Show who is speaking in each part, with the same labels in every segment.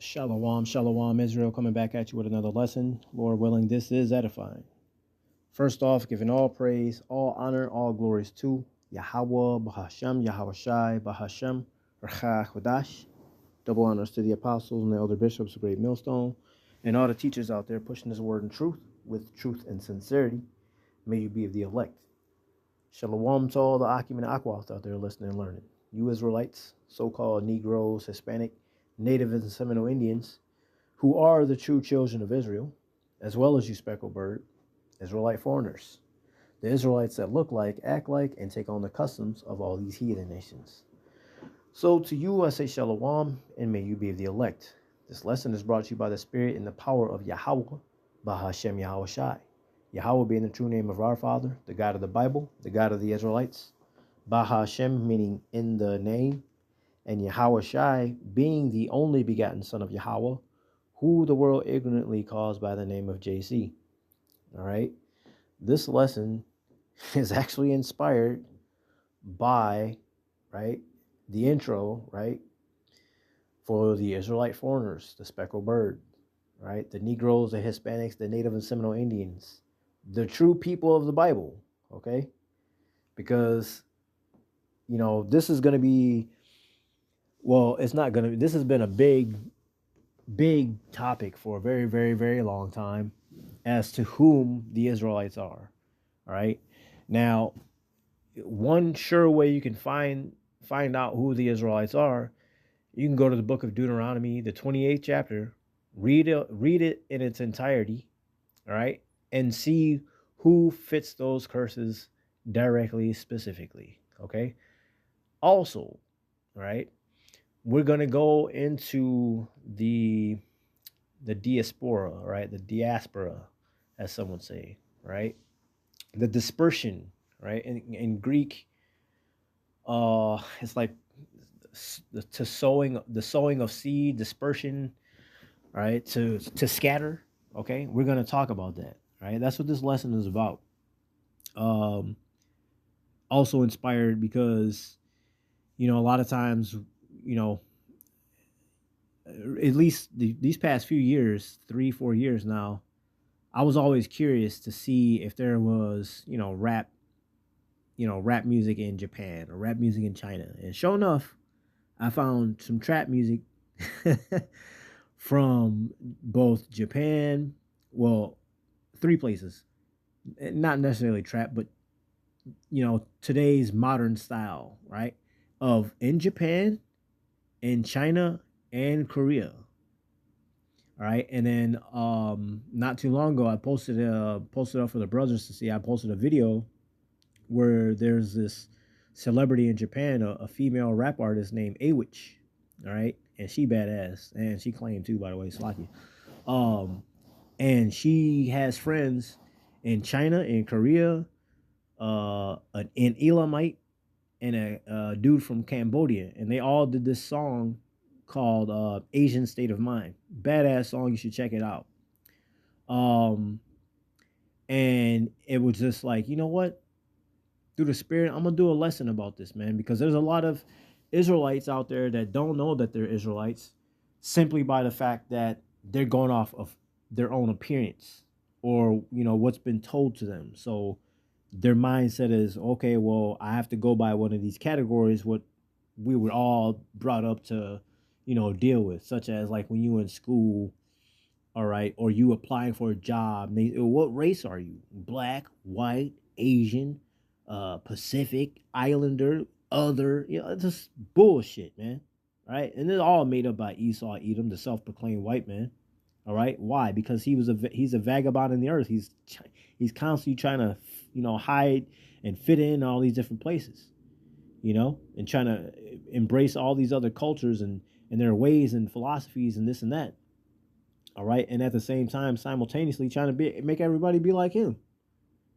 Speaker 1: Shalom, shalom, Israel, coming back at you with another lesson. Lord willing, this is edifying. First off, giving all praise, all honor, all glories to Yahweh, Bahashem, Yahweh Shai, Bahashem, Rachah Kodash. Double honors to the apostles and the elder bishops of Great Millstone, and all the teachers out there pushing this word in truth, with truth and sincerity. May you be of the elect. Shalom to all the Akim and Akwath out there listening and learning. You Israelites, so-called Negroes, Hispanic, Native and Seminole Indians, who are the true children of Israel, as well as you speckled bird, Israelite foreigners, the Israelites that look like, act like, and take on the customs of all these heathen nations. So to you I say shalom, and may you be of the elect. This lesson is brought to you by the Spirit and the power of Yahweh, Bahashem Yahweh Shai. Yahweh being the true name of our Father, the God of the Bible, the God of the Israelites. Bahashem meaning in the name, and Yahweh Shai being the only begotten Son of Yahweh, who the world ignorantly calls by the name of JC. All right. This lesson is actually inspired by, right, the intro, right, for the Israelite foreigners, the speckled bird, right, the Negroes, the Hispanics, the Native and Seminole Indians, the true people of the Bible, okay? Because, you know, this is going to be, well, it's not going to, this has been a big topic for a very, very, very long time as to whom the Israelites are. All right. Now, one sure way you can find out who the Israelites are, you can go to the book of Deuteronomy, the 28th chapter, read it in its entirety, all right, and see who fits those curses directly, specifically. Okay. Also, all right, we're going to go into the diaspora, right? The diaspora, as some would say, right? The dispersion, right? In Greek, it's like the sowing of seed, dispersion, right? To scatter. Okay, we're going to talk about that, right? That's what this lesson is about. Also inspired because, you know, a lot of times, you know, at least these past few years, 3-4 years now, I was always curious to see if there was, rap music in Japan or rap music in China. And sure enough, I found some trap music from both Japan, well, 3 places. Not necessarily trap, but, today's modern style, right? Of in Japan, in China, and Korea. All right, and then not too long ago, I posted up for the brothers to see. I posted a video where there's this celebrity in Japan, a female rap artist named Awich. All right, and she badass, and she claimed too, by the way, Slaki. And she has friends in China, in Korea, an Elamite, and a dude from Cambodia, and they all did this song called Asian State of Mind. Badass song, you should check it out. And it was just like, you know what? Through the Spirit, I'm gonna do a lesson about this, man, because there's a lot of Israelites out there that don't know that they're Israelites simply by the fact that they're going off of their own appearance or, what's been told to them. So their mindset is, okay, well, I have to go by one of these categories, what we were all brought up to, deal with, such as like when you were in school, all right, or you applying for a job. What race are you? Black, white, Asian, Pacific, Islander, other, it's just bullshit, man. Right? And it's all made up by Esau Edom, the self-proclaimed white man. All right. Why? Because he's a vagabond in the earth. He's constantly trying to, hide and fit in all these different places, and trying to embrace all these other cultures and their ways and philosophies and this and that. All right. And at the same time, simultaneously trying to make everybody be like him,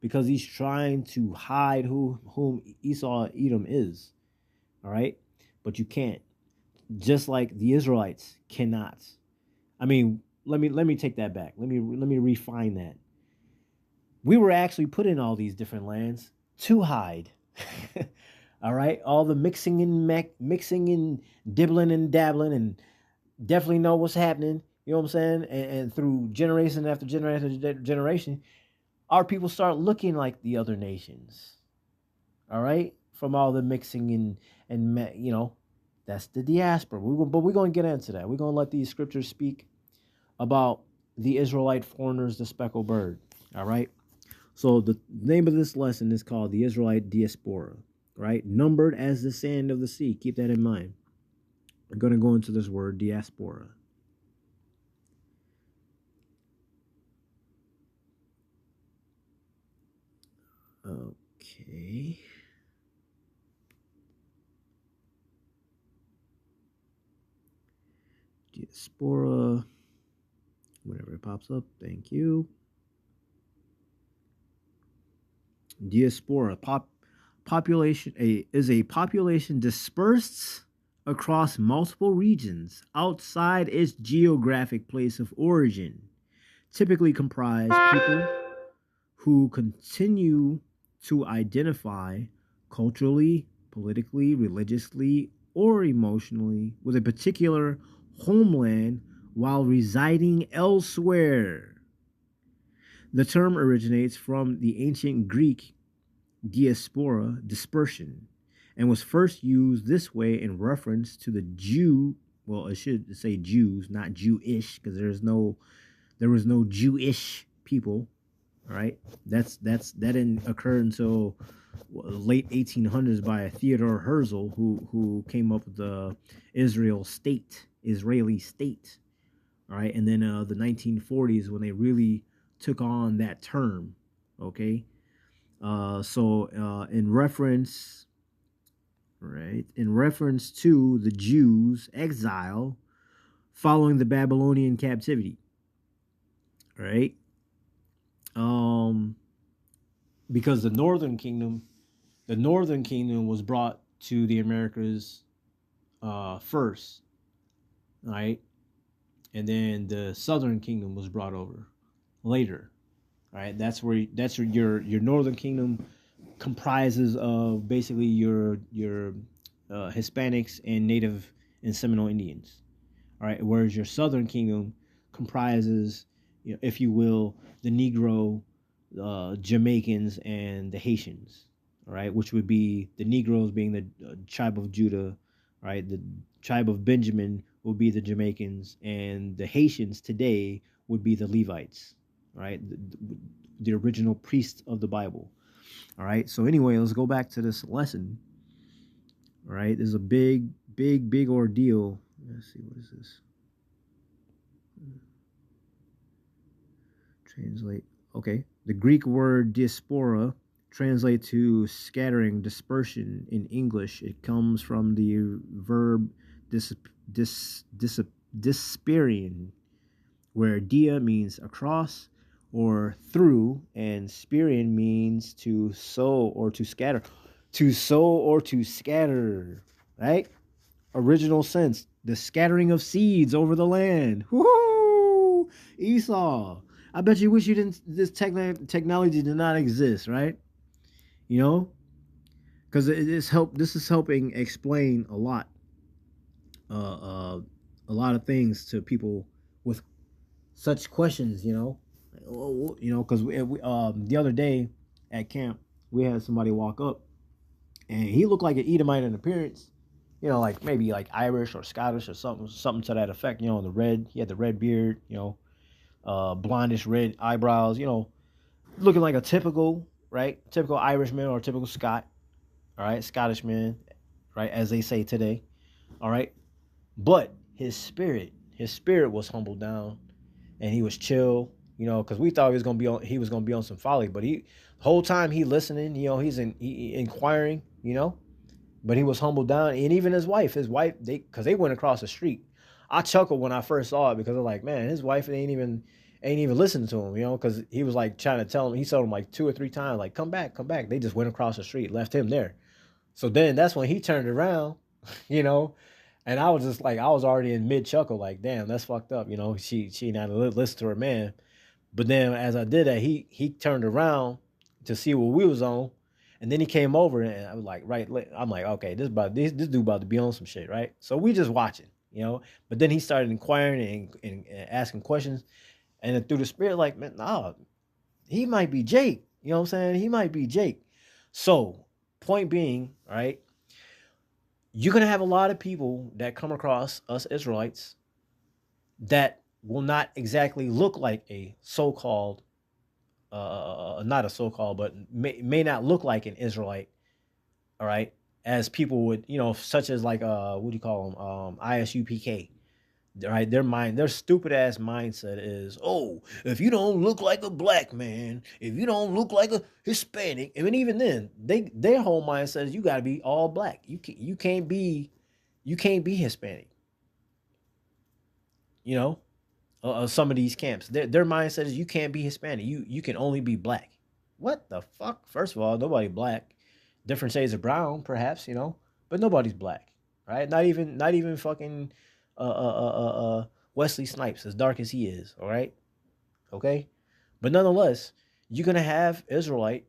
Speaker 1: because he's trying to hide whom Esau Edom is. All right. But you can't. Just like the Israelites cannot. I mean, let me take that back. Let me refine that. We were actually put in all these different lands to hide. All right, all the mixing and dibbling and dabbling and definitely know what's happening. You know what I'm saying? And through generation after generation after generation, our people start looking like the other nations. All right, from all the mixing and you know, that's the diaspora. But we're gonna get into that. We're gonna let these scriptures speak about the Israelite foreigners, the speckled bird. All right. So the name of this lesson is called the Israelite Diaspora. Right, numbered as the sand of the sea. Keep that in mind. We're gonna go into this word diaspora. Okay. Diaspora. Whenever it pops up, thank you. Diaspora population is a population dispersed across multiple regions outside its geographic place of origin, typically comprise people who continue to identify culturally, politically, religiously, or emotionally with a particular homeland while residing elsewhere. The term originates from the ancient Greek diaspora, dispersion, and was first used this way in reference to the Jew. Well, I should say Jews, not Jewish, because there was no Jewish people. All right, that didn't occur until late 1800s by Theodore Herzl, who came up with the Israeli state. All right, and then the 1940s when they really took on that term. Okay, in reference, right, in reference to the Jews' exile following the Babylonian captivity, right? Because the Northern Kingdom was brought to the Americas first, right, and then the Southern Kingdom was brought over later. Right, that's where your Northern Kingdom comprises of basically your Hispanics and Native and Seminole Indians. All right, whereas your Southern Kingdom comprises, you know, if you will, the Negro, Jamaicans, and the Haitians. All right, which would be the Negroes being the tribe of Judah, right? The tribe of Benjamin would be the Jamaicans, and the Haitians today would be the Levites, right? The original priests of the Bible. All right. So anyway, let's go back to this lesson. All right. This is a big ordeal. Let's see, what is this? Translate. Okay. The Greek word diaspora translate to scattering, dispersion in English. It comes from the verb disperian, where dia means across or through, and spirian means to sow or to scatter. To sow or to scatter, right? Original sense, the scattering of seeds over the land. Woo! Esau. I bet you wish you didn't. This technology did not exist, right? You know, because This is helping explain uh, uh, a lot of things to people with such questions. Because the other day at camp we had somebody walk up, and he looked like an Edomite in appearance. Like maybe like Irish or Scottish or something to that effect. He had the red beard. Blondish red eyebrows. Looking like a typical Irishman or typical Scot. All right, Scottish man, right, as they say today. All right, but his spirit was humbled down, and he was chill. Because we thought he was gonna be on some folly, but the whole time he listening. He inquiring. But he was humbled down, and even his wife, because they went across the street. I chuckled when I first saw it because I'm like, man, his wife ain't even listening to him, because he was like trying to tell him. He told him like 2 or 3 times, like, come back, come back. They just went across the street, left him there. So then that's when he turned around, you know, and I was just like, I was already in mid chuckle, like, damn, that's fucked up, She not listen to her man. But then as I did that, he turned around to see what we was on, and then he came over, and I was like, right, I'm like, okay, this dude about to be on some shit, right? So we just watching, But then he started inquiring and asking questions, and then through the spirit, like, man, nah, he might be Jake. You know what I'm saying? He might be Jake. So, point being, right? You're gonna have a lot of people that come across us Israelites that will not exactly look like a so-called, not a so-called, but may not look like an Israelite. All right, as people would, such as like what do you call them? ISUPK. Right, their stupid ass mindset is, oh, if you don't look like a black man, if you don't look like a Hispanic, I mean, even then, their whole mindset is you got to be all black. You can't be Hispanic. Some of these camps, their mindset is you can't be Hispanic. You can only be black. What the fuck? First of all, nobody black. Different shades of brown, perhaps, but nobody's black, right? Not even fucking Wesley Snipes, as dark as he is. All right, okay, but nonetheless, you're gonna have Israelites,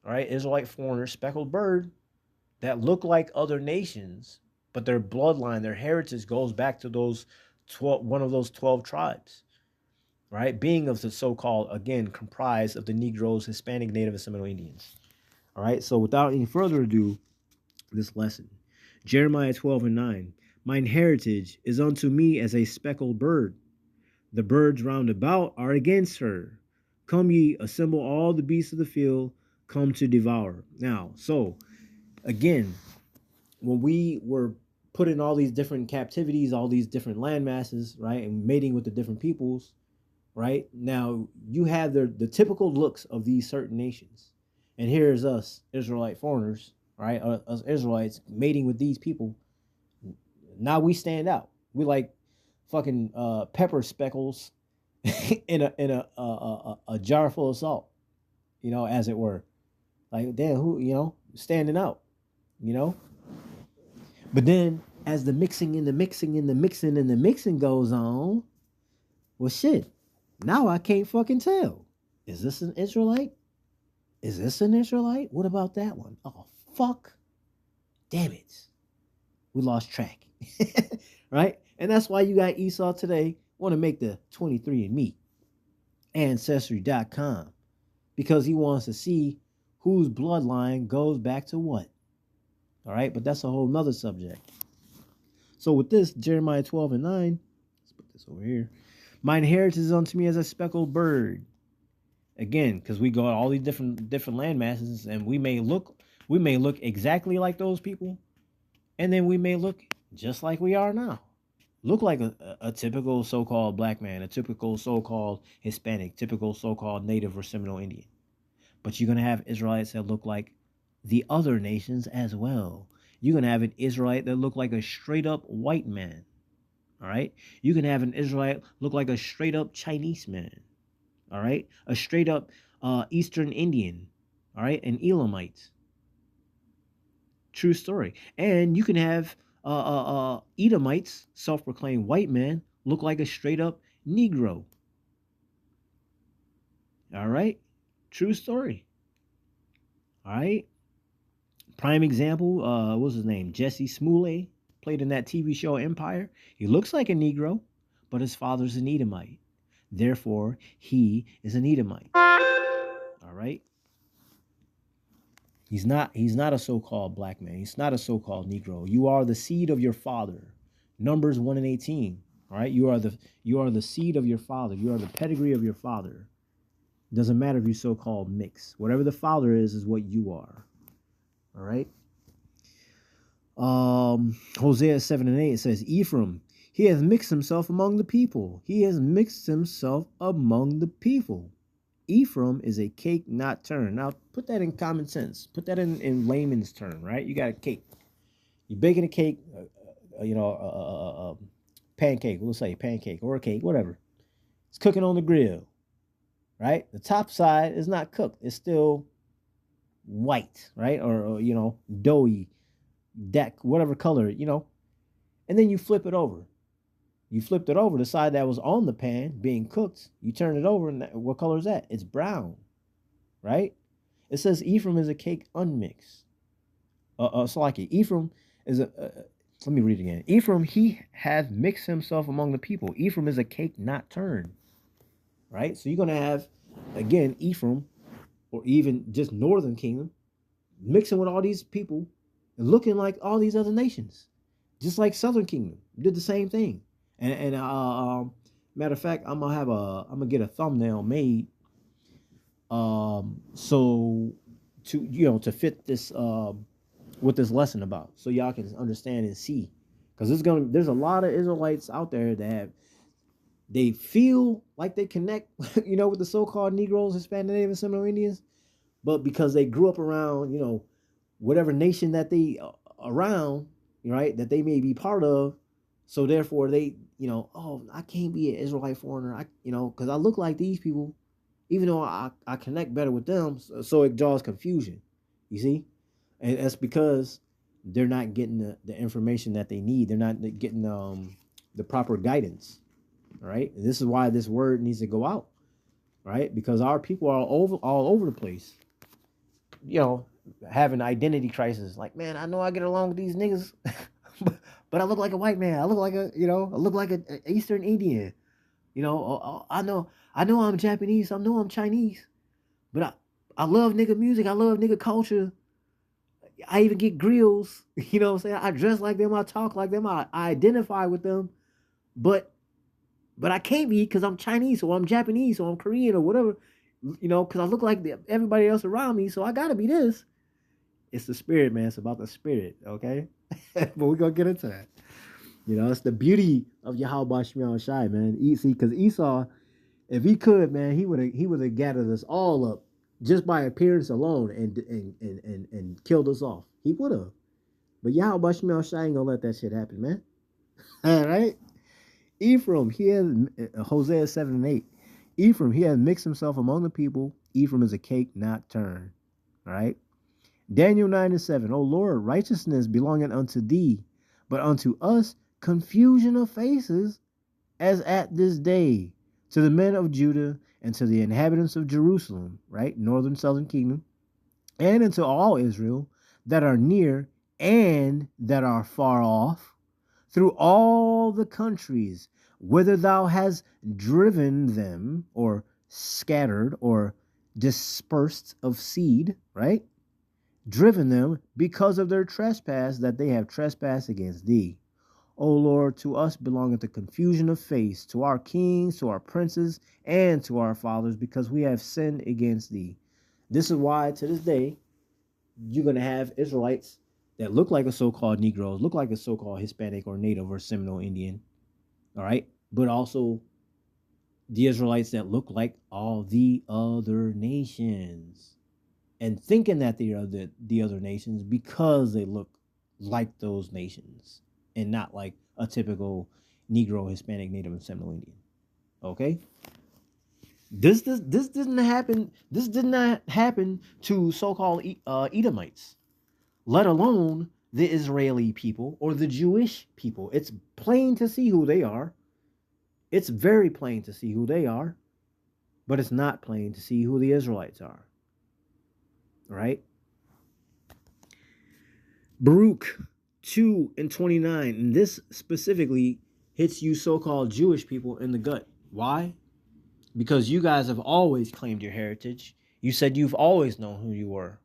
Speaker 1: all right, Israelite foreigners, speckled bird, that look like other nations, but their bloodline, their heritage goes back to those 12, one of those 12 tribes, right? Being of the so-called, again, comprised of the Negroes, Hispanic, Native, and Seminole Indians. All right, so without any further ado, this lesson. Jeremiah 12:9. Mine heritage is unto me as a speckled bird. The birds round about are against her. Come ye, assemble all the beasts of the field, come to devour. Now, so, again, when we were put in all these different captivities, all these different land masses, right, and mating with the different peoples, right, now you have the typical looks of these certain nations. And here's us, Israelite foreigners, right, us Israelites mating with these people. Now we stand out. We like fucking pepper speckles in a jar full of salt, as it were. Like, damn, who, standing out, you know? But then as the mixing and the mixing and the mixing and the mixing goes on, well, shit, now I can't fucking tell. Is this an Israelite? Is this an Israelite? What about that one? Oh, fuck. Damn it. We lost track. Right? And that's why you got Esau today want to make the 23andMe Ancestry.com, because he wants to see whose bloodline goes back to what. All right? But that's a whole nother subject. So with this, Jeremiah 12:9, let's put this over here. Mine heritage is unto me as a speckled bird. Again, because we go all these different land masses, and we may look exactly like those people, and then we may look just like we are now. Look like a typical so-called black man, a typical so-called Hispanic, typical so-called Native or Seminole Indian. But you're going to have Israelites that look like the other nations as well. You're going to have an Israelite that look like a straight-up white man. All right? You can have an Israelite look like a straight-up Chinese man. All right? A straight-up Eastern Indian. All right? An Elamite. True story. And you can have Edomites, self-proclaimed white man, look like a straight-up Negro. All right? True story. All right? Prime example, what's his name? Jesse Smollett, played in that TV show Empire. He looks like a Negro, but his father's an Edomite. Therefore, he is an Edomite. All right? He's not a so-called black man. He's not a so-called Negro. You are the seed of your father. Numbers 1:18. All right? You are the seed of your father. You are the pedigree of your father. Doesn't matter if you so-called mix. Whatever the father is what you are. All right? Hosea 7:8 says, Ephraim, he has mixed himself among the people. He has mixed himself among the people. Ephraim is a cake not turned. Now, put that in common sense. Put that in layman's term, right? You got a cake. You're baking a cake, pancake. We'll say pancake or a cake, whatever. It's cooking on the grill, right? The top side is not cooked. It's still white, right? Or doughy, deck, whatever color, And then you flip it over. You flipped it over, the side that was on the pan being cooked, you turn it over, and what color is that? It's brown, right? It says Ephraim is a cake unmixed. So like it. Ephraim is Let me read it again. Ephraim, he hath mixed himself among the people. Ephraim is a cake not turned. Right? So you're going to have, again, Ephraim, or even just northern kingdom, mixing with all these people and looking like all these other nations. Just like southern kingdom did the same thing. Matter of fact, I'm gonna get a thumbnail made so to fit this what this lesson about, so y'all can understand and see, because there's a lot of Israelites out there that they feel like they connect with the so-called Negroes, Hispanic, Native, and Seminole Indians, but because they grew up around whatever nation that they around, right, that they may be part of, so therefore they oh, I can't be an Israelite foreigner, because I look like these people, even though I connect better with them, so it draws confusion, you see. And that's because they're not getting the information that they need. They're not getting the proper guidance. All right. And this is why this word needs to go out. Right. Because our people are all over the place. Having identity crisis. Like, man, I know I get along with these niggas, but I look like a white man. I look like I look like an Eastern Indian. I know I'm Japanese. I know I'm Chinese. But I love nigga music. I love nigga culture. I even get grills. You know what I'm saying? I dress like them. I talk like them. I identify with them. But I can't be, because I'm Chinese or I'm Japanese or I'm Korean or whatever. Because I look like everybody else around me. So I got to be this. It's the spirit, man. It's about the spirit. Okay? But we're going to get into that. It's the beauty of Yahweh Shemiah Shai, man. See, because Esau, if he could, man, he would have gathered us all up just by appearance alone and killed us off. He would have. But Yahweh Shemiah Shai ain't gonna let that shit happen, man. All right. Ephraim, he has Hosea 7 and 8. Ephraim, he has mixed himself among the people. Ephraim is a cake not turned. All right. Daniel 9 and 7. O Lord, righteousness belongeth unto thee, but unto us confusion of faces, as at this day, to the men of Judah and to the inhabitants of Jerusalem, right? Northern, southern kingdom, and unto all Israel that are near and that are far off, through all the countries whither thou hast driven them, or scattered, or dispersed of seed, right? Driven them because of their trespass that they have trespassed against thee. O Lord, to us belongeth the confusion of face, to our kings, to our princes, and to our fathers, because we have sinned against thee. This is why, to this day, you're going to have Israelites that look like a so-called Negroes, look like a so-called Hispanic or Native or Seminole Indian, all right? But also the Israelites that look like all the other nations, and thinking that they are the other nations because they look like those nations and not like a typical Negro, Hispanic, Native, and Seminole Indian. Okay? This didn't happen. This did not happen to so-called Edomites, let alone the Israeli people or the Jewish people. It's plain to see who they are. It's very plain to see who they are, but it's not plain to see who the Israelites are. Right? Baruch 2 and 29, and this specifically hits you so-called Jewish people in the gut. Why? Because you guys have always claimed your heritage. You said you've always known who you were.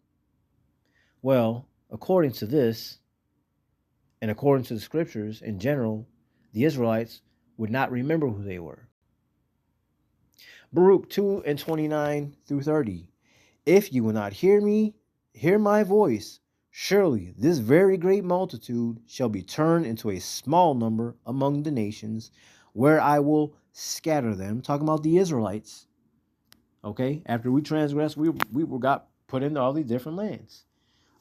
Speaker 1: Well, according to this, and according to the scriptures in general, the Israelites would not remember who they were. Baruch 2 and 29 through 30. If you will not hear my voice, surely this very great multitude shall be turned into a small number among the nations, where I will scatter them. Talking about the Israelites. Okay, after we transgressed, we got put into all these different lands.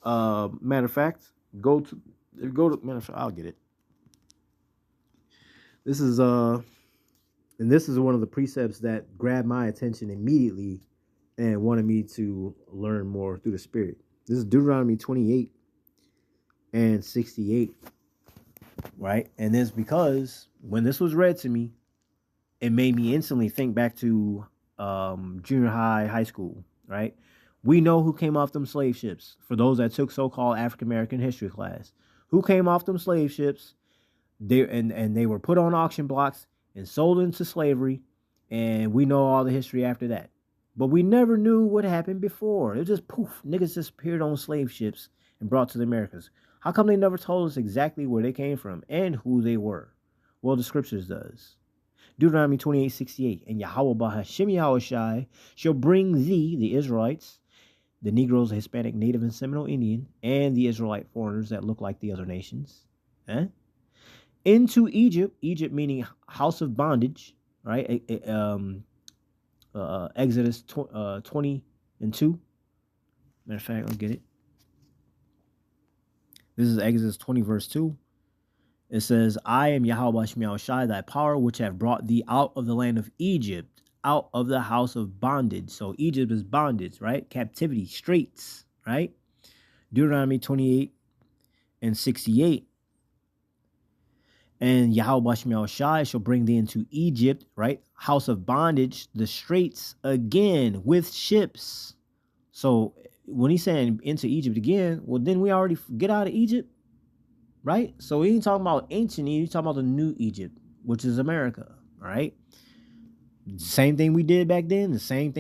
Speaker 1: Matter of fact, go to. Matter of fact, I'll get it. This is and this is one of the precepts that grabbed my attention immediately and wanted me to learn more through the Spirit. This is Deuteronomy 28 and 68, right? And it's because when this was read to me, it made me instantly think back to junior high school, right? We know who came off them slave ships. For those that took so-called African-American history class, Who came off them slave ships? They were put on auction blocks and sold into slavery, and we know all the history after that. But we never knew what happened before. It just poof, niggas just appeared on slave ships and brought to the Americas. How come they never told us exactly where they came from and who they were? Well, the scriptures does. Deuteronomy 28:68, and Yahweh Bahashim Yahushai shall bring thee, the Israelites, the Negroes, the Hispanic, Native, and Seminole Indian, and the Israelite foreigners that look like the other nations, into Egypt, Egypt meaning house of bondage, right? Exodus 20:2. Matter of fact, let's get it. This is Exodus 20, verse 2. It says, I am Yahweh Shemiah Shai, thy power, which have brought thee out of the land of Egypt, out of the house of bondage. So Egypt is bondage, right? Captivity, straits, right? Deuteronomy 28:68. And Yahweh Shemiah Shai shall bring thee into Egypt, right? House of bondage, the straits again with ships. So when he's saying into Egypt again, well, then we already get out of Egypt, right? So he ain't talking about ancient Egypt, he's talking about the new Egypt, which is America, right? Same thing we did back then, the same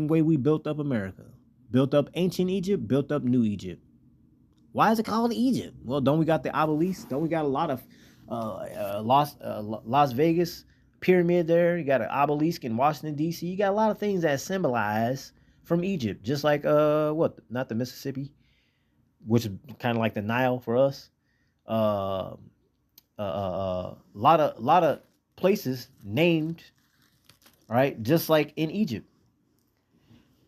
Speaker 1: way we built up America. Built up ancient Egypt, built up new Egypt. Why is it called Egypt? Well, don't we got the obelisk? Don't we got a lot of Las Vegas pyramid there? You got an obelisk in Washington, D.C. You got a lot of things that symbolize from Egypt, just like not the Mississippi, which is kind of like the Nile for us. Lot of places named, all right, just like in Egypt.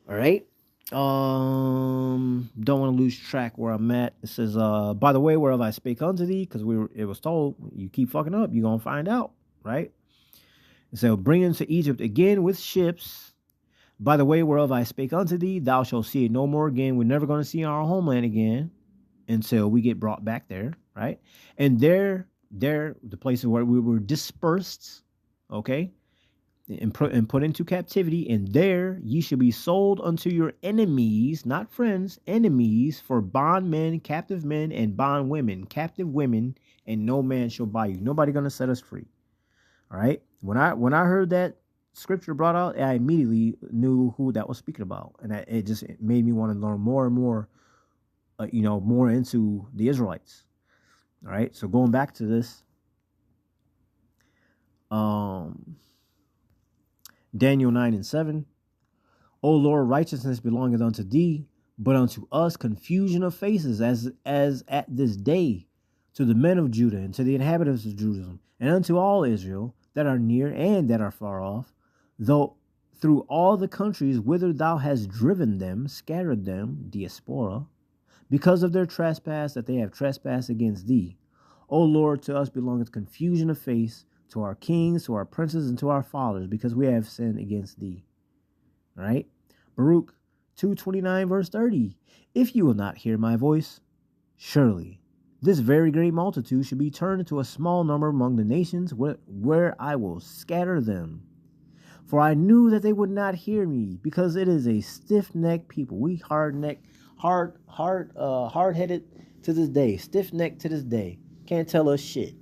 Speaker 1: All right. Don't want to lose track where I'm at. It says, by the way, whereof I spake unto thee, because it was told, you keep fucking up, you're gonna find out, right? So bring into Egypt again with ships. By the way, whereof I spake unto thee, thou shalt see it no more again. We're never gonna see our homeland again until we get brought back there, right? And there, the places where we were dispersed, okay, and put into captivity, and there ye shall be sold unto your enemies, not friends, enemies, for bondmen, captive men, and bondwomen, captive women, and no man shall buy you. Nobody gonna set us free. All right. When I heard that scripture brought out, I immediately knew who that was speaking about, and it made me want to learn more and more, more into the Israelites. All right. So going back to this, Daniel 9:7. O Lord, righteousness belongeth unto thee, but unto us confusion of faces, as at this day, to the men of Judah, and to the inhabitants of Jerusalem, and unto all Israel that are near and that are far off, though through all the countries whither thou hast driven them, scattered them, diaspora, because of their trespass that they have trespassed against thee. O Lord, to us belongeth confusion of face, to our kings, to our princes, and to our fathers, because we have sinned against thee. All right? Baruch 2:29, verse 30. If you will not hear my voice, surely this very great multitude should be turned into a small number among the nations, where I will scatter them. For I knew that they would not hear me, because it is a stiff-necked people. We hard-headed to this day, stiff-necked to this day. Can't tell us shit.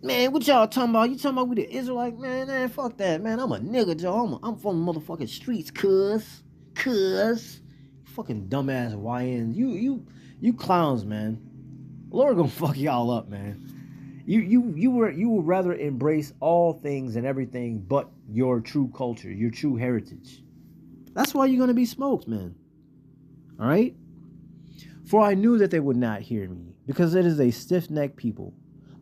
Speaker 1: Man, what y'all talking about? You talking about we the Israelites? Man, fuck that, man. I'm a nigga, Joe. I'm from the motherfucking streets, cuz. Fucking dumbass YNs. You clowns, man. Lord gonna fuck y'all up, man. You would rather embrace all things and everything but your true culture, your true heritage. That's why you're gonna be smoked, man. All right? For I knew that they would not hear me, because it is a stiff-necked people.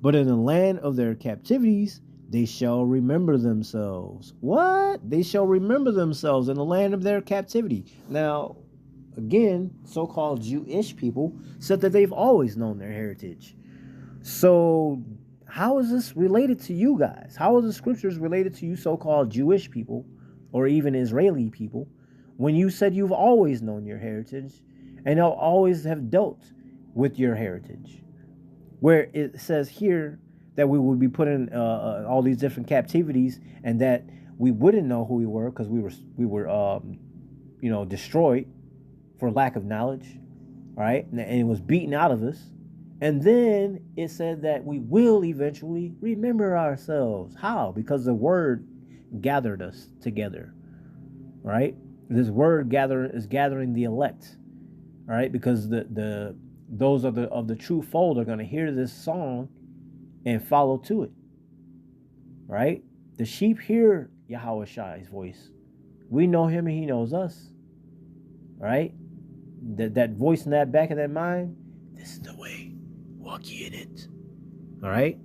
Speaker 1: But in the land of their captivities, they shall remember themselves. What? They shall remember themselves in the land of their captivity. Now, again, so-called Jewish people said that they've always known their heritage. So how is this related to you guys? How are the scriptures related to you so-called Jewish people or even Israeli people when you said you've always known your heritage and you'll always have dealt with your heritage? Where it says here that we would be put in all these different captivities, and that we wouldn't know who we were because we were destroyed for lack of knowledge, right? And it was beaten out of us, And then it said that we will eventually remember ourselves. How? Because the word gathered us together, right? This word is gathering the elect, all right? Because the those of the true fold are going to hear this song and follow to it, right? The sheep hear Yahweh Shai's voice. We know him and he knows us, right? That voice in that back of that mind, this is the way, walk ye in it, all right?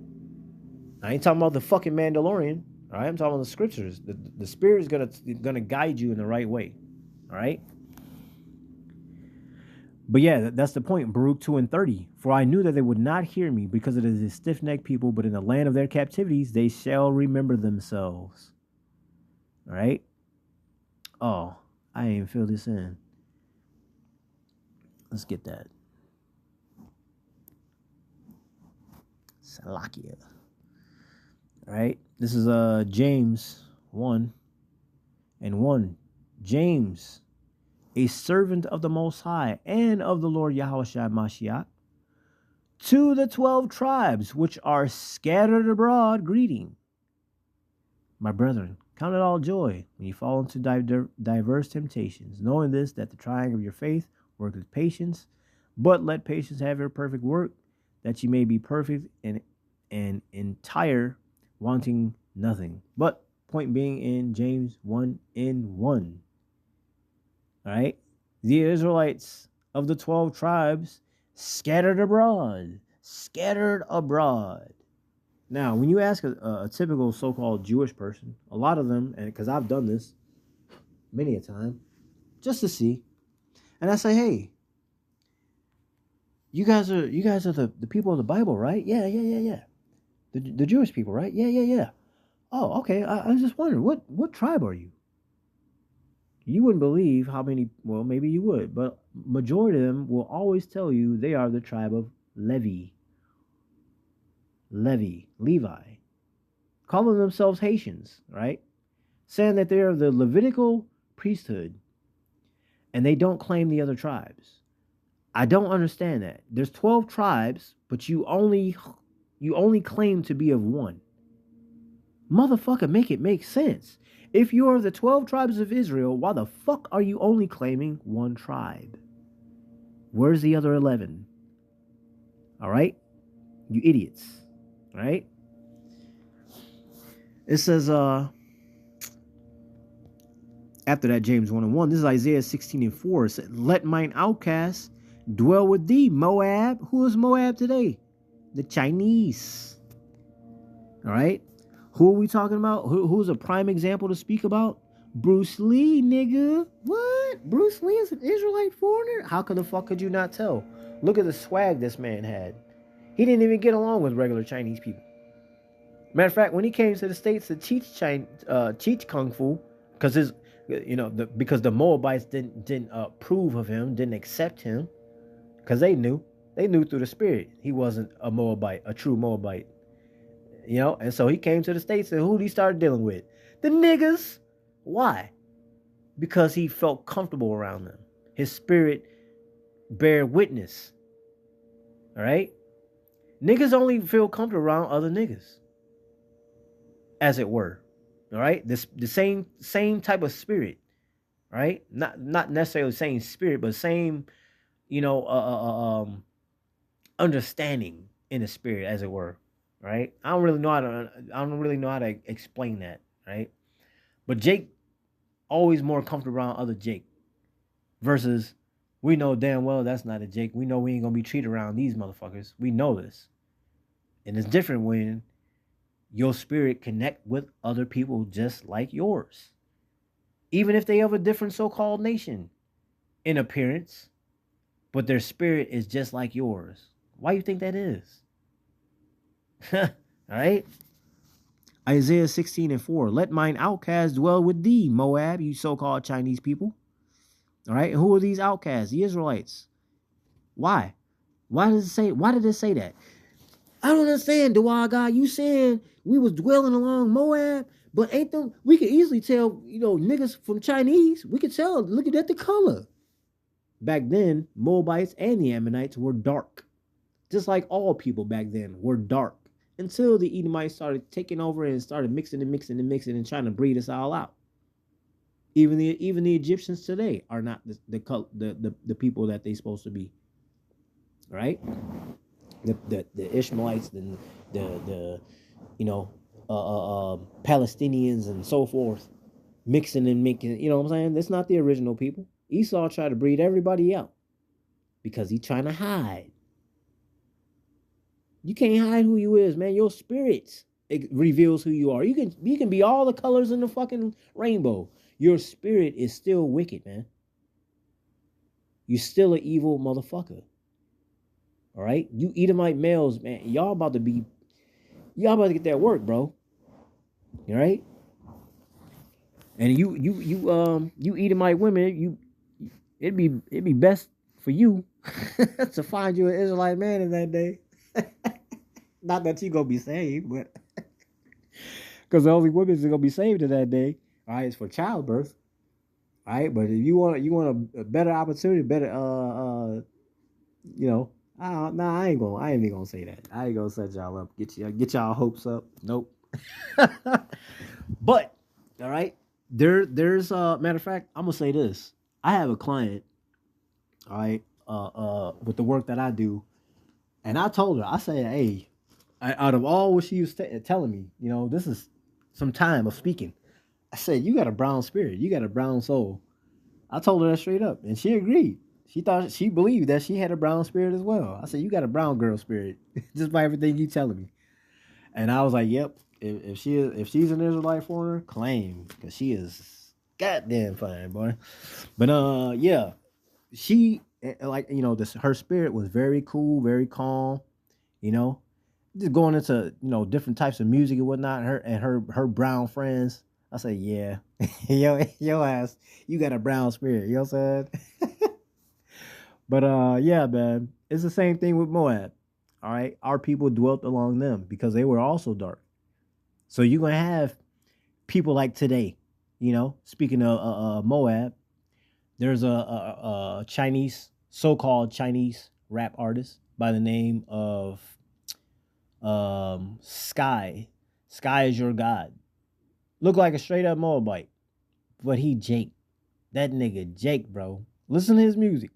Speaker 1: I ain't talking about the fucking Mandalorian, all right? I'm talking about the scriptures. The spirit is gonna guide you in the right way, all right? But yeah, that's the point. Baruch 2:30. For I knew that they would not hear me because it is a stiff-necked people, but in the land of their captivities they shall remember themselves. All right? Oh, I didn't even fill this in. Let's get that. Salakia. All right? This is James 1:1. James, a servant of the Most High and of the Lord Yahushua Mashiach, to the 12 tribes which are scattered abroad, greeting. My brethren, count it all joy when you fall into diverse temptations, knowing this, that the trying of your faith worketh patience, but let patience have her perfect work, that ye may be perfect and entire, wanting nothing. But point being in James 1:1. All right, the Israelites of the 12 tribes scattered abroad. Now, when you ask a typical so-called Jewish person, a lot of them, and because I've done this many a time, just to see, and I say, hey, you guys are the people of the Bible, right? Yeah. The Jewish people, right? Yeah. Oh, okay. I was just wondering, what tribe are you? You wouldn't believe how many, well, maybe you would, but majority of them will always tell you they are the tribe of Levi, calling themselves Haitians, right? Saying that they are the Levitical priesthood, and they don't claim the other tribes. I don't understand that. There's 12 tribes, but you only claim to be of one. Motherfucker, make it make sense. If you are the 12 tribes of Israel, why the fuck are you only claiming one tribe? Where's the other 11? All right? You idiots. All right? It says, after that, James 1:1, this is Isaiah 16:4. It said, let mine outcasts dwell with thee, Moab. Who is Moab today? The Chinese. All right? Who are we talking about? Who's a prime example to speak about? Bruce Lee, nigga. What? Bruce Lee is an Israelite foreigner? How the fuck could you not tell? Look at the swag this man had. He didn't even get along with regular Chinese people. Matter of fact, when he came to the States to teach Kung Fu, because because the Moabites didn't approve of him, didn't accept him, because they knew through the spirit he wasn't a Moabite, a true Moabite. And so he came to the States, and who he started dealing with? The niggas. Why? Because he felt comfortable around them. His spirit bear witness. All right? Niggas only feel comfortable around other niggas, as it were. All right? The same type of spirit. Right? Not necessarily the same spirit, but same, understanding in the spirit, as it were. Right? I don't really know how to explain that, right? But Jake always more comfortable around other Jake, versus we know damn well that's not a Jake. We know we ain't gonna be treated around these motherfuckers. We know this. And it's different when your spirit connect with other people just like yours. Even if they have a different so-called nation in appearance, but their spirit is just like yours. Why do you think that is? All right. Isaiah 16:4. Let mine outcasts dwell with thee, Moab, you so-called Chinese people. All right. And who are these outcasts? The Israelites. Why? Why did it say that? I don't understand, Dawah God. You saying we was dwelling along Moab, but ain't them? We could easily tell, niggas from Chinese. We could tell looking at the color. Back then, Moabites and the Ammonites were dark. Just like all people back then were dark until the Edomites started taking over and started mixing and mixing and mixing and trying to breed us all out. Even the Egyptians today are not the people that they supposed to be, right? The Ishmaelites, the you know Palestinians and so forth, mixing and making. You know what I'm saying? That's not the original people. Esau tried to breed everybody out because he's trying to hide. You can't hide who you is, man. Your spirit, it reveals who you are. You can be all the colors in the fucking rainbow. Your spirit is still wicked, man. You're still an evil motherfucker. All right? You Edomite males, man, y'all about to get that work, bro. All right? And you Edomite women, it'd be best for you to find you an Israelite man in that day. Not that you gonna be saved, but because the only women that gonna be saved in that day, all right, is for childbirth. All right, but if you want a better opportunity, better you know, I ain't even gonna say that. I ain't gonna set y'all up, get y'all hopes up. Nope. But all right, there's matter of fact, I'm gonna say this. I have a client, all right, with the work that I do, and I told her, I said, hey, out of all what she was telling me, this is some time of speaking. I said, you got a brown spirit, you got a brown soul. I told her that straight up, and she agreed. She believed that she had a brown spirit as well. I said, you got a brown girl spirit, just by everything you telling me. And I was like, yep. If she's an Israelite foreigner, claim, because she is goddamn fine, boy. But yeah, she her spirit was very cool, very calm. Just going into different types of music and whatnot. Her brown friends. I say, yeah, yo ass, you got a brown spirit. You know what I'm saying? But yeah, man, it's the same thing with Moab. All right, our people dwelt along them because they were also dark. So you're gonna have people like today. Speaking of Moab, there's a Chinese, so-called Chinese rap artist by the name of Sky. Sky is your god. Look like a straight up Moabite, but he Jake. That nigga Jake, bro. Listen to his music.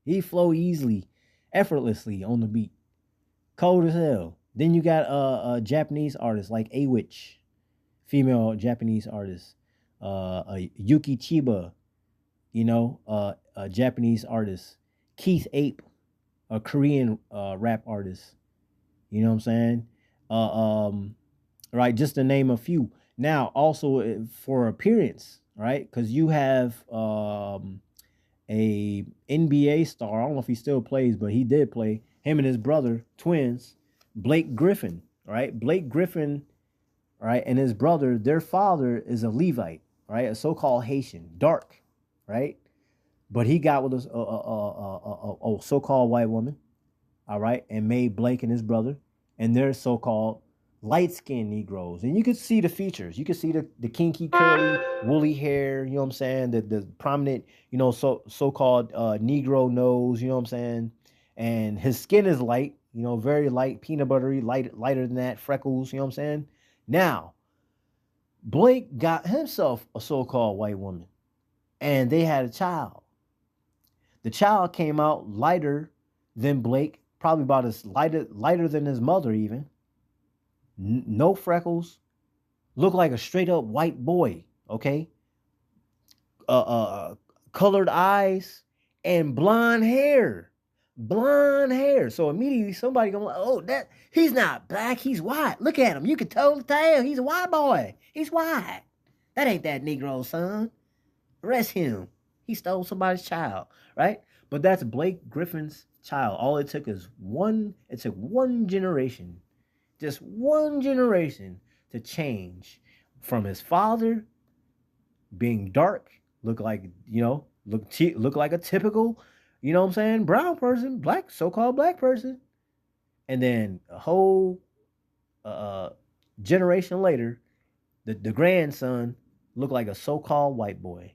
Speaker 1: He flow easily, effortlessly on the beat. Cold as hell. Then you got a Japanese artist like A Witch, female Japanese artist. Yuki Chiba, a Japanese artist. Keith Ape, a Korean rap artist. You know what I'm saying? Right, just to name a few. Now, also for appearance, right? Because you have a NBA star. I don't know if he still plays, but he did play. Him and his brother, twins, Blake Griffin, right? Blake Griffin, right, and his brother, their father is a Levite, right? A so-called Haitian, dark, right? But he got with a so-called white woman, all right, and made Blake and his brother, and they're so-called light-skinned Negroes. And you could see the features. You could see the kinky, curly, woolly hair, you know what I'm saying? The prominent, so-called Negro nose, you know what I'm saying? And his skin is light, very light, peanut buttery, lighter than that, freckles, you know what I'm saying? Now, Blake got himself a so-called white woman, and they had a child. The child came out lighter than Blake, probably about as lighter than his mother even. No freckles, looked like a straight up white boy, okay? Colored eyes and blonde hair. Blonde hair. So immediately somebody going, oh, that he's not black, he's white. Look at him. You can totally tell he's a white boy. He's white. That ain't that Negro, son. Arrest him. He stole somebody's child, right? But that's Blake Griffin's child. All it took one generation, just one generation to change from his father being dark, look like a typical, you know what I'm saying, brown person, black, so-called black person, and then a whole generation later, the grandson looked like a so-called white boy,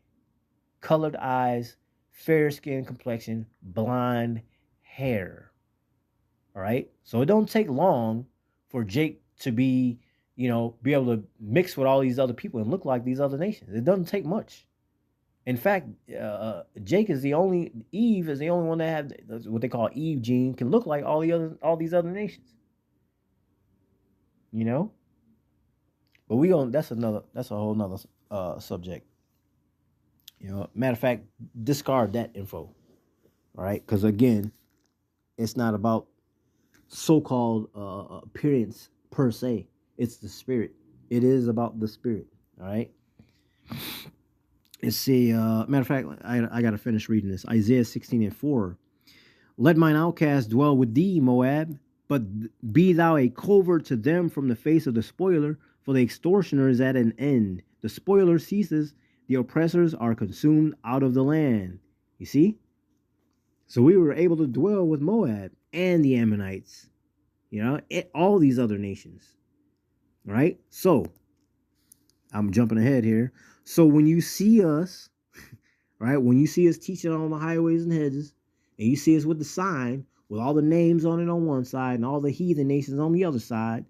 Speaker 1: colored eyes, fair skin complexion, blonde hair. All right. So it don't take long for Jake to be, be able to mix with all these other people and look like these other nations. It doesn't take much. In fact, Eve is the only one that have what they call Eve gene, can look like all these other nations. You know, but that's a whole nother subject. Matter of fact, discard that info. All right, because again, it's not about so-called appearance per se. It's the spirit. It is about the spirit. All right. Let's see. Matter of fact, I got to finish reading this. Isaiah 16:4. Let mine outcast dwell with thee, Moab, but be thou a covert to them from the face of the spoiler, for the extortioner is at an end. The spoiler ceases, the oppressors are consumed out of the land. You see? So we were able to dwell with Moab and the Ammonites, all these other nations. Right? So, I'm jumping ahead here. So when you see us, right, when you see us teaching on the highways and hedges, and you see us with the sign, with all the names on it on one side and all the heathen nations on the other side,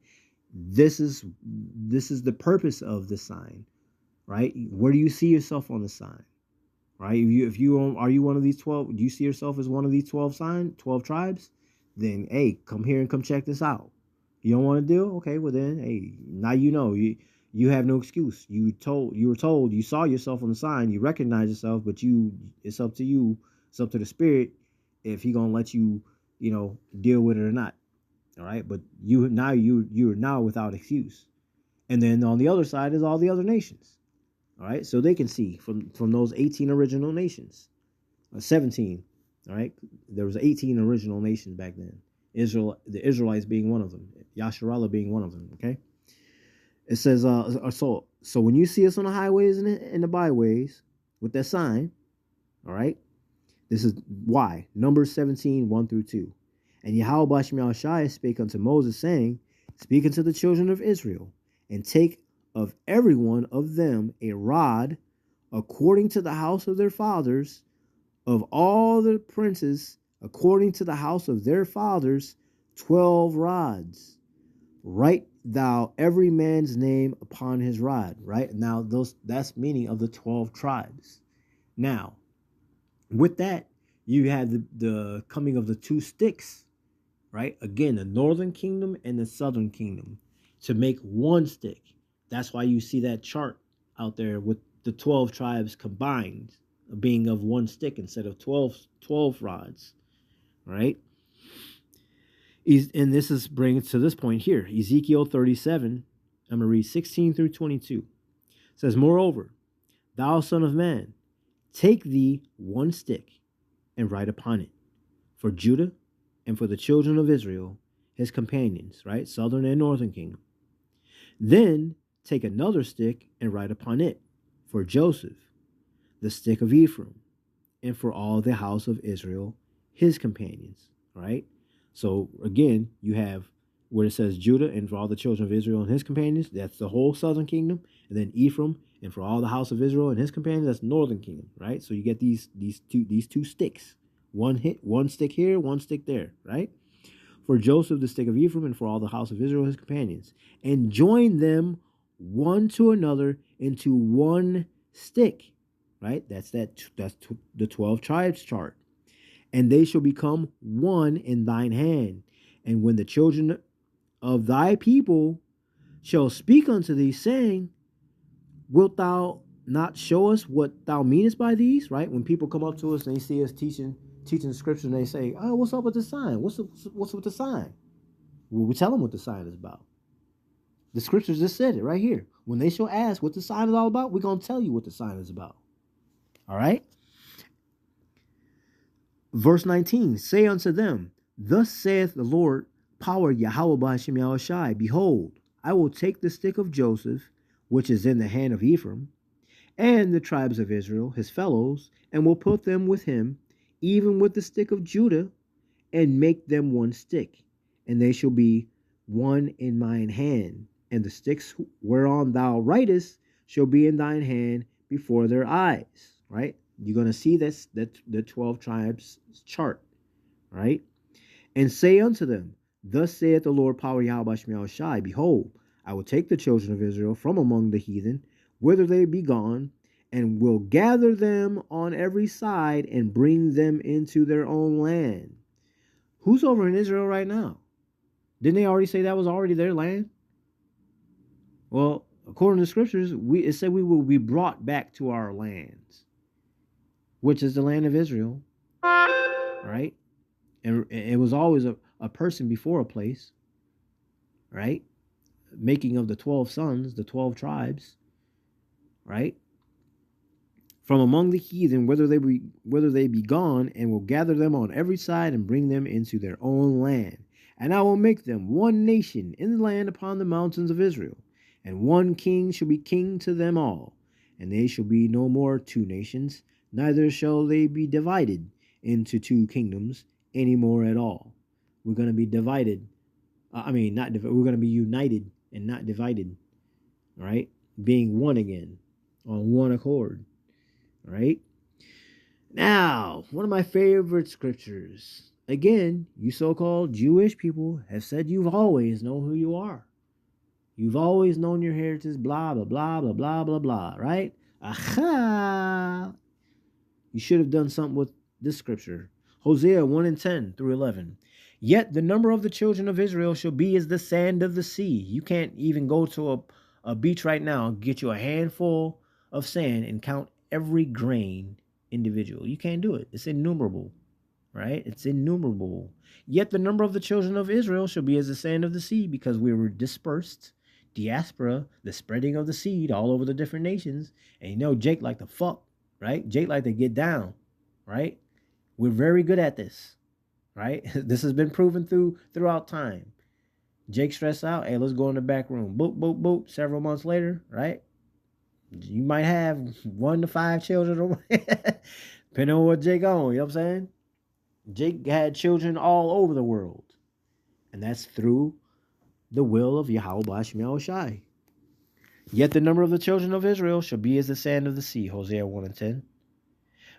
Speaker 1: this is the purpose of the sign, right? Where do you see yourself on the sign, right? Are you one of these 12? Do you see yourself as one of these 12 tribes? Then hey, come here and come check this out. You don't want to do? Okay, well then, hey, now you have no excuse. You were told, you saw yourself on the sign, you recognize yourself, but it's up to you, it's up to the spirit if he gonna let you, deal with it or not. All right, but you're now without excuse. And then on the other side is all the other nations. All right, so they can see from those 18 original nations, 17. All right, there was 18 original nations back then. The Israelites being one of them, Yasharallah being one of them. Okay, it says, so when you see us on the highways and the byways with that sign, all right, this is why. Numbers 17, 1 through 2. And Yahweh Bashmiel Shai spake unto Moses, saying, speak unto the children of Israel, and take of every one of them a rod, according to the house of their fathers, of all the princes, according to the house of their fathers, 12 rods. Write thou every man's name upon his rod. Right now, that's meaning of the 12 tribes. Now, with that, you have the coming of the two sticks, right? Again, the northern kingdom and the southern kingdom to make one stick. That's why you see that chart out there with the 12 tribes combined being of one stick instead of 12 rods, right? And this is bringing to this point here. Ezekiel 37, I'm going to read 16 through 22. It says, moreover, thou son of man, take thee one stick and write upon it for Judah and for the children of Israel, his companions, right? Southern and northern kingdom. Then take another stick and write upon it for Joseph, the stick of Ephraim, and for all the house of Israel, his companions, right? So again, you have where it says Judah and for all the children of Israel and his companions, that's the whole southern kingdom, and then Ephraim and for all the house of Israel and his companions, that's northern kingdom, right? So you get these two sticks, one stick here, one stick there, right? For Joseph, the stick of Ephraim, and for all the house of Israel, his companions, and join them one to another into one stick, right? That's the 12 tribes chart. And they shall become one in thine hand. And when the children of thy people shall speak unto thee, saying, wilt thou not show us what thou meanest by these? Right? When people come up to us and they see us teaching the scripture, and they say, oh, what's up with the sign? What's with the sign? Well, we tell them what the sign is about. The scriptures just said it right here. When they shall ask what the sign is all about, we're going to tell you what the sign is about. All right? Verse 19, say unto them, thus saith the Lord, power Yahweh B'Hashem Yahushai, behold, I will take the stick of Joseph, which is in the hand of Ephraim, and the tribes of Israel, his fellows, and will put them with him, even with the stick of Judah, and make them one stick, and they shall be one in mine hand, and the sticks whereon thou writest shall be in thine hand before their eyes. Right? You're going to see that the 12 tribes chart, right? And say unto them, Thus saith the Lord power Yahweh Shemel Shai, Behold, I will take the children of Israel from among the heathen, whither they be gone, and will gather them on every side and bring them into their own land. Who's over in Israel right now? Didn't they already say that was already their land? Well, according to the scriptures, it said we will be brought back to our lands, which is the land of Israel, right? And it was always a person before a place, right? Making of the 12 sons, the 12 tribes, right? From among the heathen, whether they be gone, and will gather them on every side and bring them into their own land. And I will make them one nation in the land upon the mountains of Israel, and one king shall be king to them all. And they shall be no more two nations, neither shall they be divided into two kingdoms any more at all. We're going to be divided. We're going to be united and not divided, right? Being one again, on one accord, right? Now, one of my favorite scriptures. Again, you so-called Jewish people have said you've always known who you are. You've always known your heritage, blah, blah, blah, blah, blah, blah, blah, right? Aha! You should have done something with this scripture. Hosea 1:10 through 11. Yet the number of the children of Israel shall be as the sand of the sea. You can't even go to a beach right now, get you a handful of sand and count every grain individual. You can't do it. It's innumerable, right? It's innumerable. Yet the number of the children of Israel shall be as the sand of the sea, because we were dispersed. Diaspora, the spreading of the seed all over the different nations. And you know, Jake like to fuck, right? Jake like to get down, right? We're very good at this, right? This has been proven throughout time. Jake stressed out, hey, let's go in the back room. Boop, boop, boop. Several months later, right? You might have 1 to 5 children, depending on what Jake on, you know what I'm saying? Jake had children all over the world. And that's through the will of Yahweh Shemel Shai. Yet the number of the children of Israel shall be as the sand of the sea, Hosea 1:10,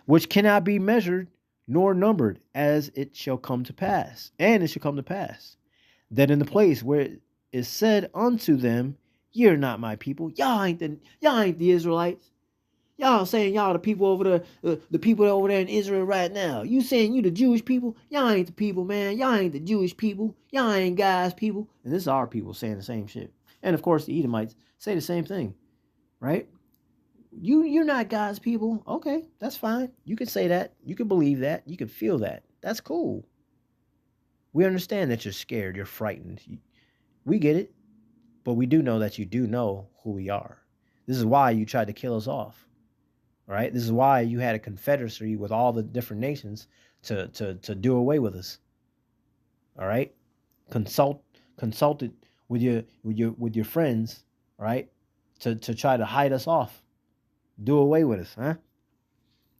Speaker 1: which cannot be measured nor numbered, as it shall come to pass. And it shall come to pass, that in the place where it is said unto them, Ye are not my people. Y'all ain't the Israelites. Y'all saying y'all the people over there, the people over there in Israel right now. You saying you the Jewish people? Y'all ain't the people, man. Y'all ain't the Jewish people. Y'all ain't God's people. And this is our people saying the same shit. And of course, the Edomites say the same thing, right? You're not God's people. Okay, that's fine. You can say that. You can believe that. You can feel that. That's cool. We understand that you're scared. You're frightened. We get it. But we do know that you do know who we are. This is why you tried to kill us off. Right? This is why you had a confederacy with all the different nations to do away with us. All right? Consulted with your friends, right? To try to hide us off. Do away with us, huh?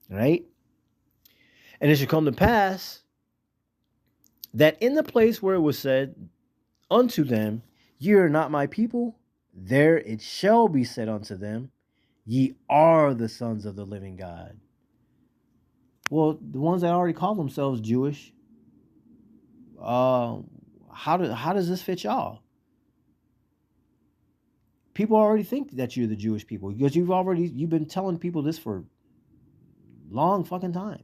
Speaker 1: Right? And it should come to pass that in the place where it was said unto them, Ye are not my people, there it shall be said unto them, Ye are the sons of the living God. Well, the ones that already call themselves Jewish, how does this fit y'all? People already think that you're the Jewish people, because you've been telling people this for long fucking time.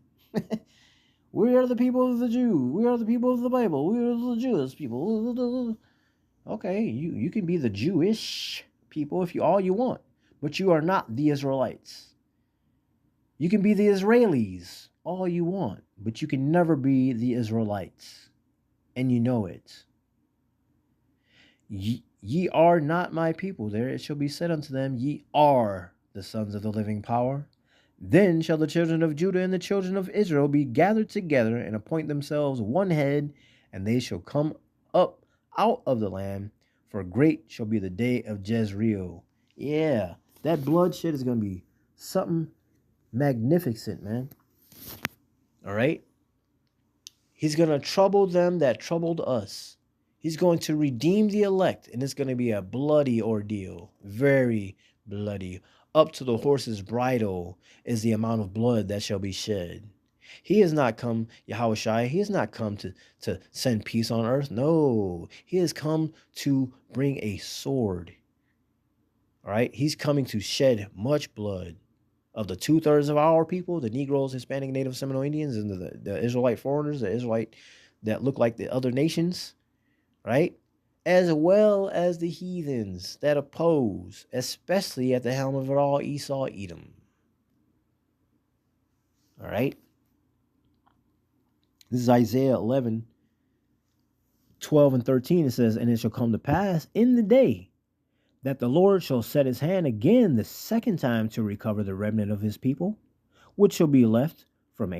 Speaker 1: We are the people of the Jew. We are the people of the Bible. We are the Jewish people. Okay, you can be the Jewish people if all you want, but you are not the Israelites. You can be the Israelis all you want, but you can never be the Israelites, and you know it. Ye are not my people. There it shall be said unto them, Ye are the sons of the living power. Then shall the children of Judah and the children of Israel be gathered together and appoint themselves one head, and they shall come up out of the land, for great shall be the day of Jezreel. Yeah, that bloodshed is going to be something magnificent, man. All right? He's going to trouble them that troubled us. He's going to redeem the elect, and it's going to be a bloody ordeal. Very bloody. Up to the horse's bridle is the amount of blood that shall be shed. He has not come, Yahushua, he has not come to send peace on earth. No, he has come to bring a sword. All right, he's coming to shed much blood. Of the 2/3 of our people, the Negroes, Hispanic, Native, Seminole Indians, and the Israelite foreigners, the Israelite that look like the other nations, right? As well as the heathens that oppose, especially at the helm of it all, Esau, Edom. All right? This is Isaiah 11, 12 and 13. It says, and it shall come to pass in the day that the Lord shall set his hand again the second time to recover the remnant of his people, which shall be left from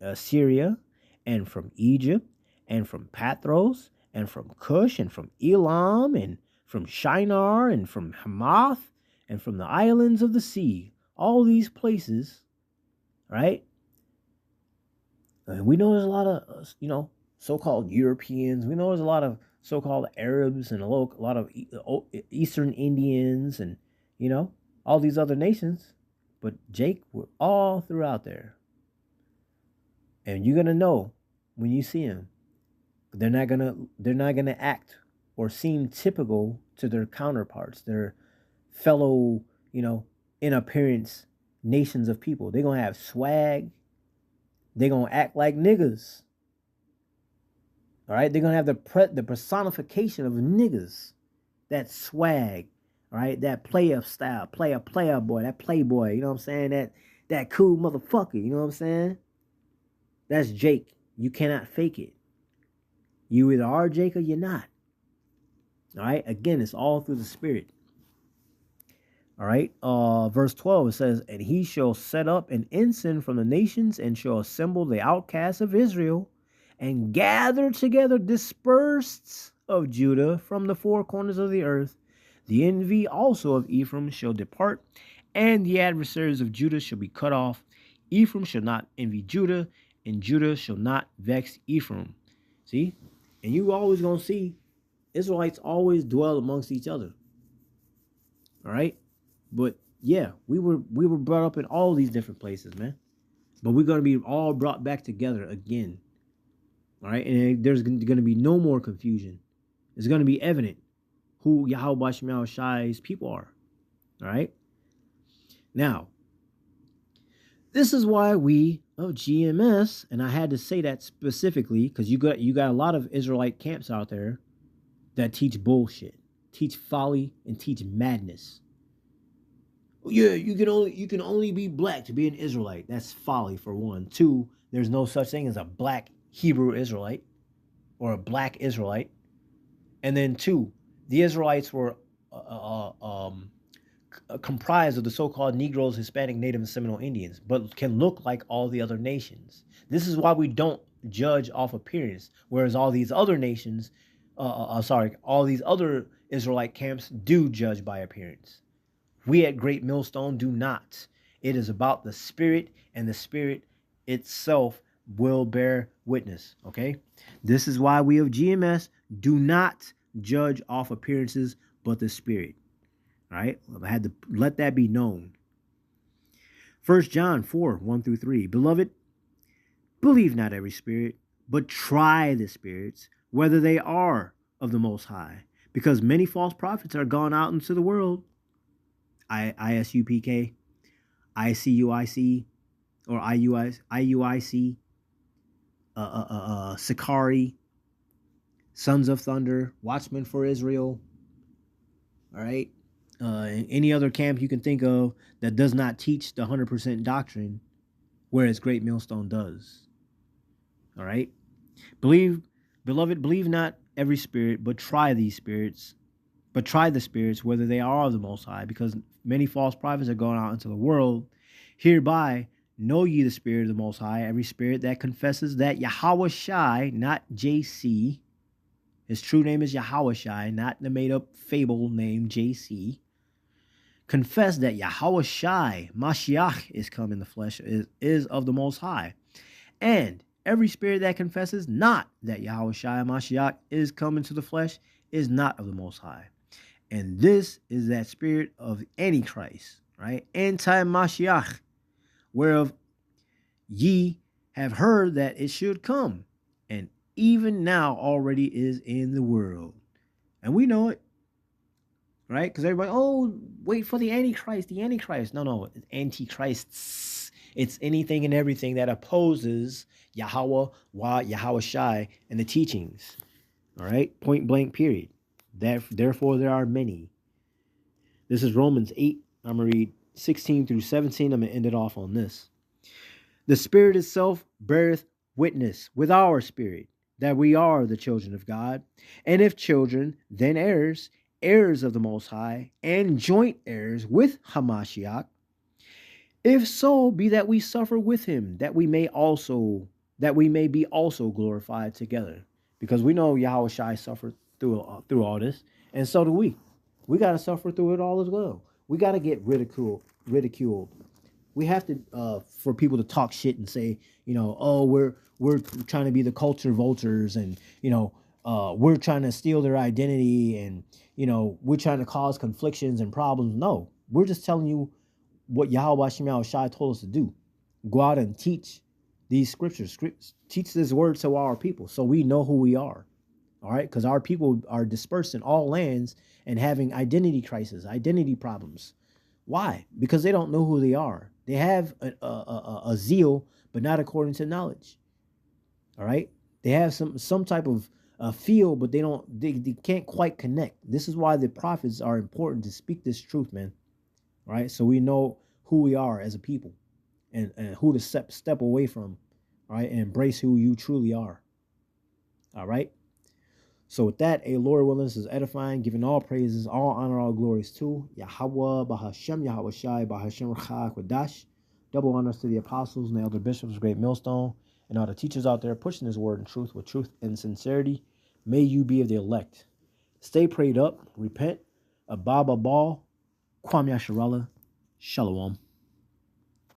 Speaker 1: Assyria, and from Egypt, and from Pathros, and from Cush, and from Elam, and from Shinar, and from Hamath, and from the islands of the sea. All these places, right? We know there's a lot of, so-called Europeans. We know there's a lot of so-called Arabs and a lot of Eastern Indians and, all these other nations. But Jake, we're all throughout there. And you're going to know when you see him. They're not gonna act or seem typical to their counterparts, their fellow, in appearance nations of people. They're going to have swag. They're going to act like niggas. All right? They're going to have the personification of niggas. That swag. All right? That player style. Player boy. That playboy. You know what I'm saying? That cool motherfucker. You know what I'm saying? That's Jake. You cannot fake it. You either are Jake or you're not. All right? Again, it's all through the Spirit. All right, verse 12, it says, and he shall set up an ensign from the nations and shall assemble the outcasts of Israel and gather together dispersed of Judah from the four corners of the earth. The envy also of Ephraim shall depart, and the adversaries of Judah shall be cut off. Ephraim shall not envy Judah, and Judah shall not vex Ephraim. See? And you always going to see Israelites always dwell amongst each other. All right? But yeah, we were brought up in all these different places, man. But we're going to be all brought back together again. All right? And there's going to be no more confusion. It's going to be evident who Yahweh Shem Shai's people are. All right? Now, this is why we of GMS, and I had to say that specifically because you got a lot of Israelite camps out there that teach bullshit, teach folly, and teach madness. Yeah, you can only be black to be an Israelite. That's folly, for one. Two, there's no such thing as a black Hebrew Israelite or a black Israelite. And then two, the Israelites were comprised of the so-called Negroes, Hispanic, Native, and Seminole Indians, but can look like all the other nations. This is why we don't judge off appearance, whereas all these other nations, all these other Israelite camps do judge by appearance. We at Great Millstone do not. It is about the Spirit, and the Spirit itself will bear witness, okay? This is why we of GMS do not judge off appearances, but the Spirit, all right? I had to let that be known. 1 John 4, 1 through 3. Beloved, believe not every spirit, but try the spirits, whether they are of the Most High, because many false prophets are gone out into the world. ISUPK, ICUIC, or IUIC, Sakari, Sons of Thunder, Watchmen for Israel, all right? Any other camp you can think of that does not teach the 100% doctrine, whereas Great Millstone does, all right? Beloved, believe not every spirit, but try these spirits. But try the spirits, whether they are of the Most High, because many false prophets are going out into the world. Hereby know ye the Spirit of the Most High, every spirit that confesses that Yahweh Shai, not JC, his true name is Yahweh Shai, not the made-up fable name JC, confess that Yahweh Shai, Mashiach, is come in the flesh, is of the Most High. And every spirit that confesses not that Yahweh Shai, Mashiach, is come into the flesh, is not of the Most High. And this is that spirit of Antichrist, right? Anti-Mashiach, whereof ye have heard that it should come, and even now already is in the world. And we know it, right? Because everybody, oh, wait for the Antichrist, the Antichrist. No, it's Antichrists. It's anything and everything that opposes Yahweh, Yahweh Shai, and the teachings. All right, point blank, period. Therefore, there are many. This is Romans 8. I'm going to read 16 through 17. I'm going to end it off on this. The Spirit itself beareth witness with our spirit that we are the children of God. And if children, then heirs, heirs of the Most High, and joint heirs with Hamashiach. If so be that we suffer with him, that we may be also glorified together. Because we know Yahweh Shai suffered through all this, and so do we. We got to suffer through it all as well. We got to get ridiculed. We have to, for people to talk shit and say, oh, we're trying to be the culture vultures, and we're trying to steal their identity, and we're trying to cause conflictions and problems. No, we're just telling you what Yahweh Shai told us to do. Go out and teach these scriptures. Teach this word to our people, so we know who we are. All right, because our people are dispersed in all lands and having identity crisis, identity problems. Why? Because they don't know who they are. They have a zeal, but not according to knowledge. All right, they have some type of feel, but they can't quite connect. This is why the prophets are important, to speak this truth, man. All right, so we know who we are as a people, and who to step away from. All right, and embrace who you truly are. All right. So with that, Lord willing, this is edifying, giving all praises, all honor, all glories to Yahweh, Bahashem, Yahweh Shai, Bahashem Rachah Kodash. Double honors to the apostles and the elder bishops, great millstone, and all the teachers out there pushing this word in truth with truth and sincerity. May you be of the elect. Stay prayed up, repent, Ababa Ball, Kwam Yasharallah, Shalom.